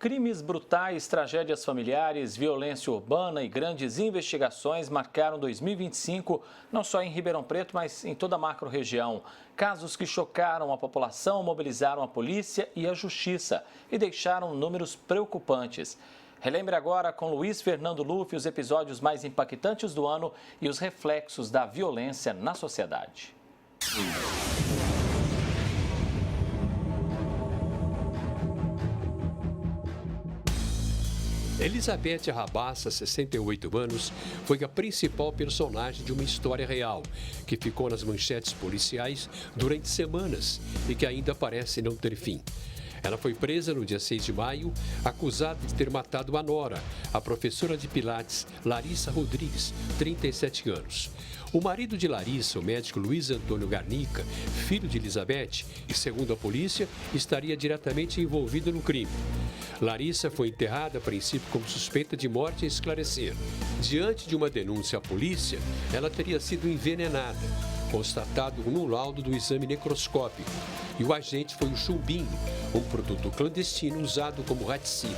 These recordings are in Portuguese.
Crimes brutais, tragédias familiares, violência urbana e grandes investigações marcaram 2025, não só em Ribeirão Preto, mas em toda a macro-região. Casos que chocaram a população, mobilizaram a polícia e a justiça e deixaram números preocupantes. Relembre agora com Luiz Fernando Luff os episódios mais impactantes do ano e os reflexos da violência na sociedade. Elizabeth Rabassa, 68 anos, foi a principal personagem de uma história real, que ficou nas manchetes policiais durante semanas e que ainda parece não ter fim. Ela foi presa no dia 6 de maio, acusada de ter matado a nora, a professora de Pilates, Larissa Rodrigues, 37 anos. O marido de Larissa, o médico Luiz Antônio Garnica, filho de Elizabeth, e segundo a polícia, estaria diretamente envolvido no crime. Larissa foi enterrada a princípio como suspeita de morte a esclarecer. Diante de uma denúncia à polícia, ela teria sido envenenada, constatado no laudo do exame necroscópico. E o agente foi o chumbinho, um produto clandestino usado como raticida,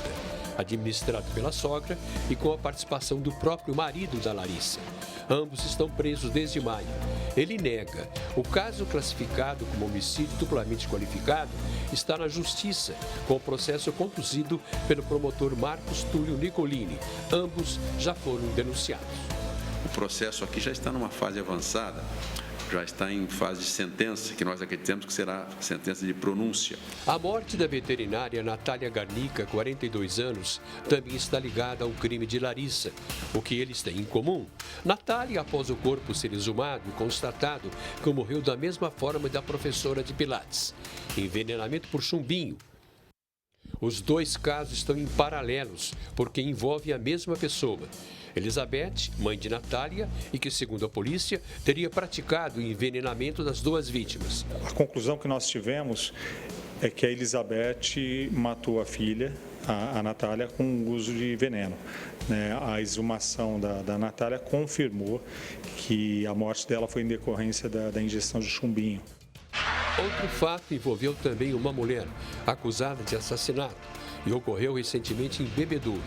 administrado pela sogra e com a participação do próprio marido da Larissa. Ambos estão presos desde maio. Ele nega. O caso, classificado como homicídio duplamente qualificado, está na Justiça, com o processo conduzido pelo promotor Marcos Túlio Nicolini. Ambos já foram denunciados. O processo aqui já está numa fase avançada, já está em fase de sentença, que nós acreditamos que será sentença de pronúncia. A morte da veterinária Natália Garnica, 42 anos, também está ligada ao crime de Larissa. O que eles têm em comum? Natália, após o corpo ser exumado e constatado que morreu da mesma forma da professora de Pilates, envenenamento por chumbinho. Os dois casos estão em paralelos, porque envolvem a mesma pessoa. Elizabeth, mãe de Natália, e que, segundo a polícia, teria praticado o envenenamento das duas vítimas. A conclusão que nós tivemos é que a Elizabeth matou a filha, a Natália, com o uso de veneno. A exumação da Natália confirmou que a morte dela foi em decorrência da ingestão de chumbinho. Outro fato envolveu também uma mulher acusada de assassinato e ocorreu recentemente em Bebedouro.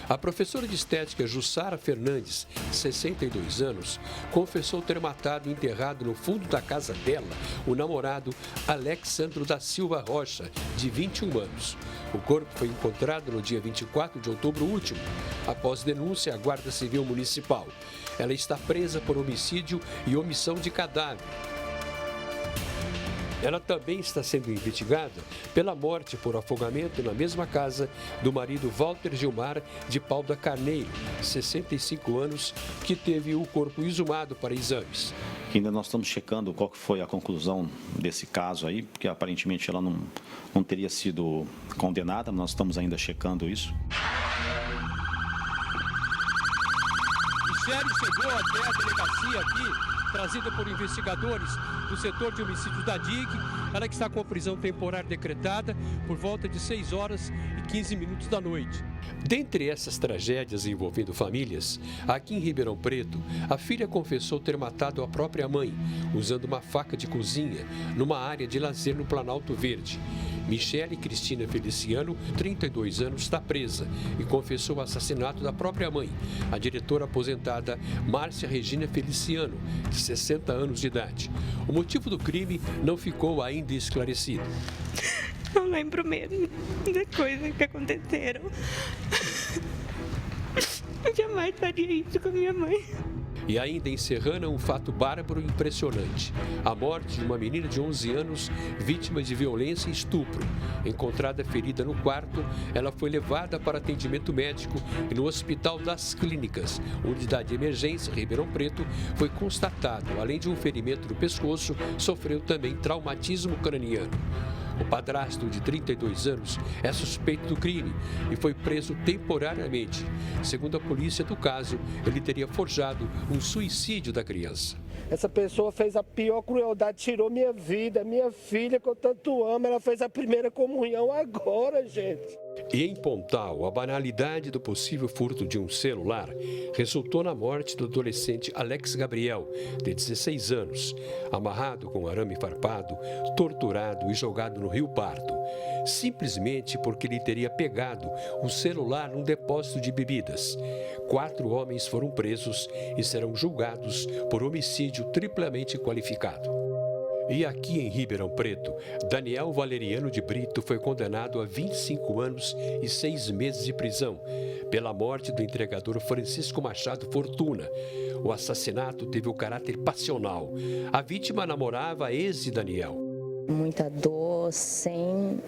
A professora de estética Jussara Fernandes, 62 anos, confessou ter matado e enterrado no fundo da casa dela o namorado Alexandro da Silva Rocha, de 21 anos. O corpo foi encontrado no dia 24 de outubro último, após denúncia à Guarda Civil Municipal. Ela está presa por homicídio e omissão de cadáver. Ela também está sendo investigada pela morte por afogamento na mesma casa do marido Walter Gilmar de Paula Carneiro, 65 anos, que teve o corpo exumado para exames. Ainda nós estamos checando qual foi a conclusão desse caso aí, porque aparentemente ela não teria sido condenada, mas nós estamos ainda checando isso. Michele chegou até a delegacia aqui, trazida por investigadores do setor de homicídios da DIC, ela que está com a prisão temporária decretada por volta de 6 horas e 15 minutos da noite. Dentre essas tragédias envolvendo famílias, aqui em Ribeirão Preto, a filha confessou ter matado a própria mãe, usando uma faca de cozinha, numa área de lazer no Planalto Verde. Michele Cristina Feliciano, 32 anos, está presa e confessou o assassinato da própria mãe, a diretora aposentada Márcia Regina Feliciano, de 60 anos de idade. O motivo do crime não ficou ainda esclarecido. Eu lembro mesmo das coisas que aconteceram. Eu jamais faria isso com a minha mãe. E ainda em Serrana, um fato bárbaro e impressionante. A morte de uma menina de 11 anos, vítima de violência e estupro. Encontrada ferida no quarto, ela foi levada para atendimento médico e no Hospital das Clínicas, unidade de emergência, Ribeirão Preto, foi constatado, além de um ferimento no pescoço, sofreu também traumatismo craniano. O padrasto, de 32 anos, é suspeito do crime e foi preso temporariamente. Segundo a polícia do caso, ele teria forjado um suicídio da criança. Essa pessoa fez a pior crueldade, tirou minha vida, minha filha que eu tanto amo, ela fez a primeira comunhão agora, gente. E em Pontal, a banalidade do possível furto de um celular resultou na morte do adolescente Alex Gabriel, de 16 anos, amarrado com arame farpado, torturado e jogado no Rio Pardo. simplesmente porque ele teria pegado um celular num depósito de bebidas. 4 homens foram presos e serão julgados por homicídio triplamente qualificado. E aqui em Ribeirão Preto, Daniel Valeriano de Brito foi condenado a 25 anos e 6 meses de prisão pela morte do entregador Francisco Machado Fortuna. O assassinato teve o caráter passional. A vítima namorava a ex de Daniel. Muita dor, sem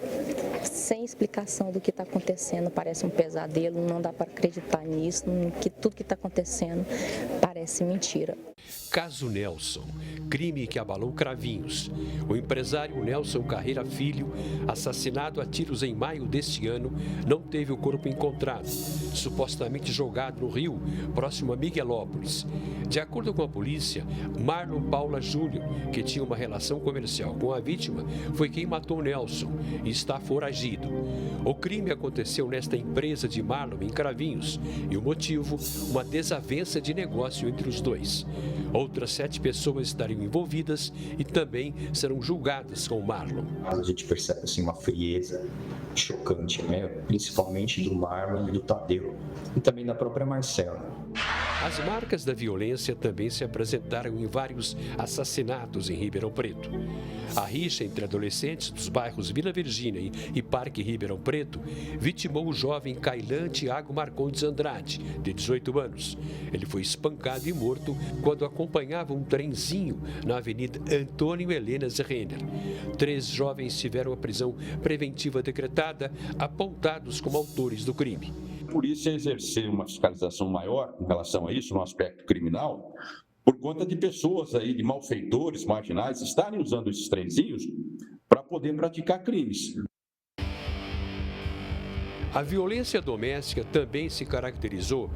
explicação do que está acontecendo, parece um pesadelo, não dá para acreditar nisso, que tudo que está acontecendo parece mentira. Caso Nelson, crime que abalou Cravinhos. O empresário Nelson Carreira Filho, assassinado a tiros em maio deste ano, não teve o corpo encontrado, supostamente jogado no rio, próximo a Miguelópolis. De acordo com a polícia, Marlon Paula Júnior, que tinha uma relação comercial com a vítima, foi quem matou Nelson e está foragido. O crime aconteceu nesta empresa de Marlon, em Cravinhos, e o motivo, uma desavença de negócio entre os dois. Outras 7 pessoas estariam envolvidas e também serão julgadas com Marlon. A gente percebe assim, uma frieza chocante, né? Principalmente do Marlon e do Tadeu, e também da própria Marcela. As marcas da violência também se apresentaram em vários assassinatos em Ribeirão Preto. A rixa entre adolescentes dos bairros Vila Virgínia e Parque Ribeirão Preto vitimou o jovem Cailan Tiago Marcondes Andrade, de 18 anos. Ele foi espancado e morto quando acompanhava um trenzinho na Avenida Antônio Helena Renner. 3 jovens tiveram a prisão preventiva decretada, apontados como autores do crime. A polícia exercer uma fiscalização maior em relação a isso, no aspecto criminal, por conta de pessoas aí, de malfeitores, marginais, estarem usando esses trenzinhos para poder praticar crimes. A violência doméstica também se caracterizou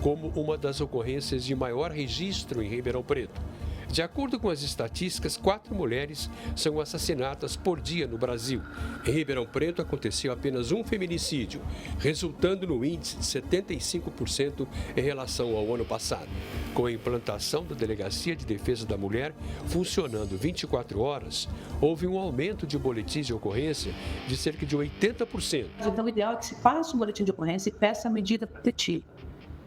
como uma das ocorrências de maior registro em Ribeirão Preto. De acordo com as estatísticas, 4 mulheres são assassinadas por dia no Brasil. Em Ribeirão Preto aconteceu apenas um feminicídio, resultando no índice de 75% em relação ao ano passado. Com a implantação da Delegacia de Defesa da Mulher funcionando 24 horas, houve um aumento de boletins de ocorrência de cerca de 80%. Então, o ideal é que se faça um boletim de ocorrência e peça a medida protetiva.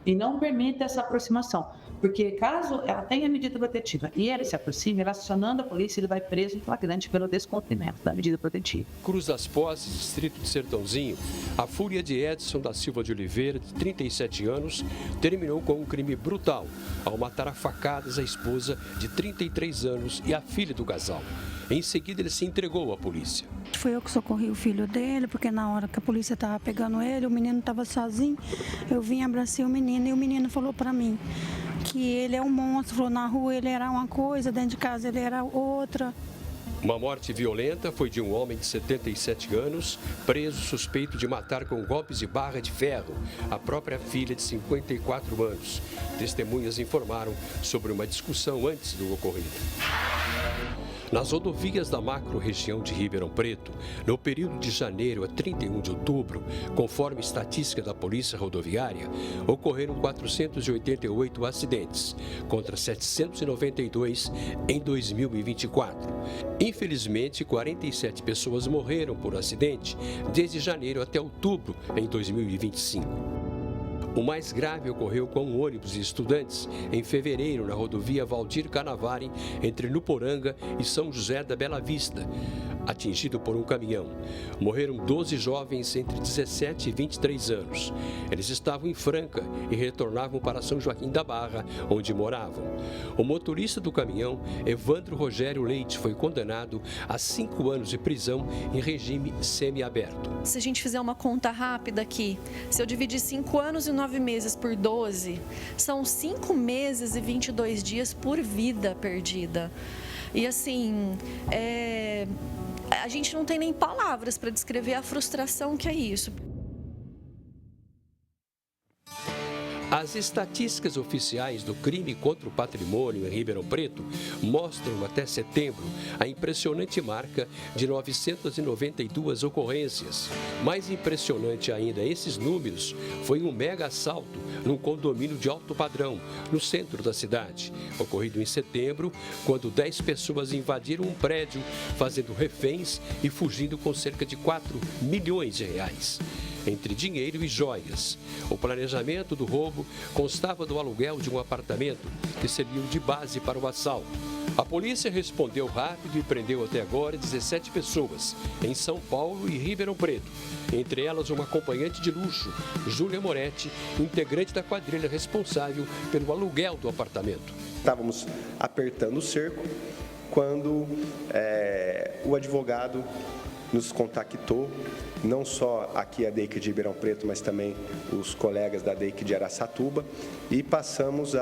E não permita essa aproximação, porque caso ela tenha medida protetiva e ele se aproxime, relacionando a polícia, ele vai preso em flagrante pelo descumprimento da medida protetiva. Cruz das Posses, distrito de Sertãozinho, a fúria de Edson da Silva de Oliveira, de 37 anos, terminou com um crime brutal ao matar a facadas a esposa de 33 anos e a filha do casal. Em seguida, ele se entregou à polícia. Foi eu que socorri o filho dele, porque na hora que a polícia estava pegando ele, o menino estava sozinho. Eu vim, abracei o menino e o menino falou para mim que ele é um monstro. Falou, na rua ele era uma coisa, dentro de casa ele era outra. Uma morte violenta foi de um homem de 77 anos, preso suspeito de matar com golpes de barra de ferro a própria filha de 54 anos. Testemunhas informaram sobre uma discussão antes do ocorrido. Nas rodovias da macro-região de Ribeirão Preto, no período de janeiro a 31 de outubro, conforme estatística da Polícia Rodoviária, ocorreram 488 acidentes, contra 792 em 2024. Infelizmente, 47 pessoas morreram por acidente desde janeiro até outubro em 2025. O mais grave ocorreu com um ônibus de estudantes em fevereiro na rodovia Valdir Canavari, entre Nuporanga e São José da Bela Vista, atingido por um caminhão. Morreram 12 jovens entre 17 e 23 anos. Eles estavam em Franca e retornavam para São Joaquim da Barra, onde moravam. O motorista do caminhão, Evandro Rogério Leite, foi condenado a 5 anos de prisão em regime semiaberto. Se a gente fizer uma conta rápida aqui, se eu dividir 5 anos e 9 meses por 12, são 5 meses e 22 dias por vida perdida. E assim, a gente não tem nem palavras para descrever a frustração que é isso. As estatísticas oficiais do crime contra o patrimônio em Ribeirão Preto mostram até setembro a impressionante marca de 992 ocorrências. Mais impressionante ainda esses números foi um mega assalto num condomínio de alto padrão, no centro da cidade, ocorrido em setembro, quando 10 pessoas invadiram um prédio, fazendo reféns e fugindo com cerca de 4 milhões de reais. Entre dinheiro e joias. O planejamento do roubo constava do aluguel de um apartamento que serviu de base para o assalto. A polícia respondeu rápido e prendeu até agora 17 pessoas em São Paulo e Ribeirão Preto, entre elas uma acompanhante de luxo, Júlia Moretti, integrante da quadrilha responsável pelo aluguel do apartamento. Estávamos apertando o cerco quando o advogado nos contactou, não só aqui a DEIC de Ribeirão Preto, mas também os colegas da DEIC de Araçatuba, e passamos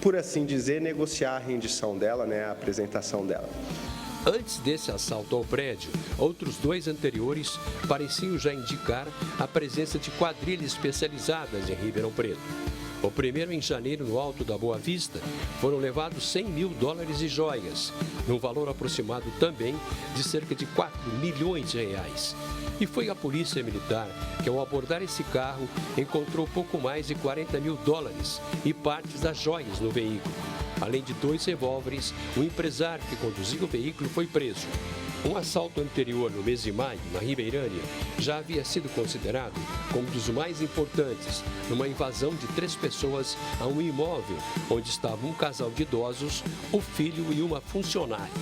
por assim dizer, negociar a rendição dela, a apresentação dela. Antes desse assalto ao prédio, outros 2 anteriores pareciam já indicar a presença de quadrilhas especializadas em Ribeirão Preto. O primeiro em janeiro, no Alto da Boa Vista, foram levados $100 mil e joias, num valor aproximado também de cerca de 4 milhões de reais. E foi a Polícia Militar que, ao abordar esse carro, encontrou pouco mais de $40 mil e partes das joias no veículo. Além de 2 revólveres, o empresário que conduzia o veículo foi preso. Um assalto anterior, no mês de maio, na Ribeirânia, já havia sido considerado como um dos mais importantes, numa invasão de 3 pessoas a um imóvel onde estava um casal de idosos, o filho e uma funcionária.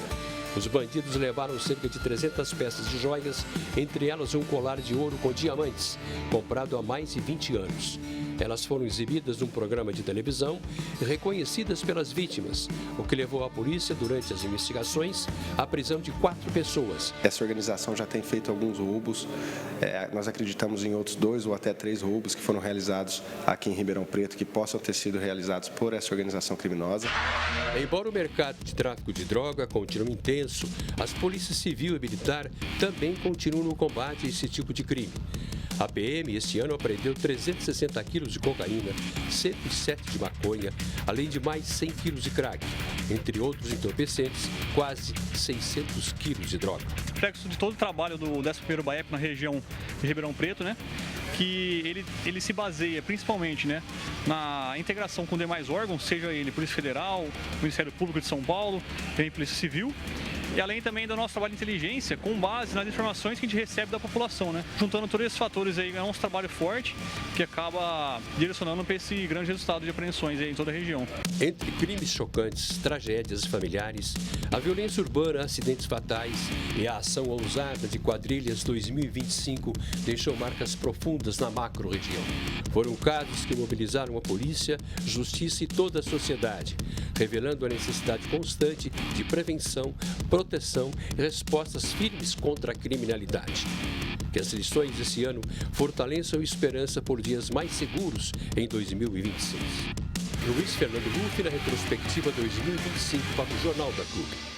Os bandidos levaram cerca de 300 peças de joias, entre elas um colar de ouro com diamantes, comprado há mais de 20 anos. Elas foram exibidas num programa de televisão e reconhecidas pelas vítimas, o que levou a polícia, durante as investigações, à prisão de 4 pessoas. Essa organização já tem feito alguns roubos, nós acreditamos em outros 2 ou até 3 roubos que foram realizados aqui em Ribeirão Preto, que possam ter sido realizados por essa organização criminosa. Embora o mercado de tráfico de droga continue intenso, as polícias civil e militar também continuam no combate a esse tipo de crime. A PM, este ano, apreendeu 360 quilos de cocaína, 107 de maconha, além de mais 100 quilos de crack. Entre outros entorpecentes, quase 600 quilos de droga. O reflexo de todo o trabalho do 11º BAEP na região de Ribeirão Preto, que ele se baseia principalmente na integração com demais órgãos, seja ele Polícia Federal, Ministério Público de São Paulo, também Polícia Civil, e além também do nosso trabalho de inteligência, com base nas informações que a gente recebe da população, Juntando todos esses fatores aí, é um trabalho forte que acaba direcionando para esse grande resultado de apreensões aí em toda a região. Entre crimes chocantes, tragédias familiares, a violência urbana, acidentes fatais e a ação ousada de quadrilhas 2025 deixou marcas profundas na macro-região. Foram casos que mobilizaram a polícia, justiça e toda a sociedade, revelando a necessidade constante de prevenção, proteção e respostas firmes contra a criminalidade. Que as lições desse ano fortaleçam a esperança por dias mais seguros em 2026. Luiz Fernando Ruff, na retrospectiva 2025 para o Jornal da CUB.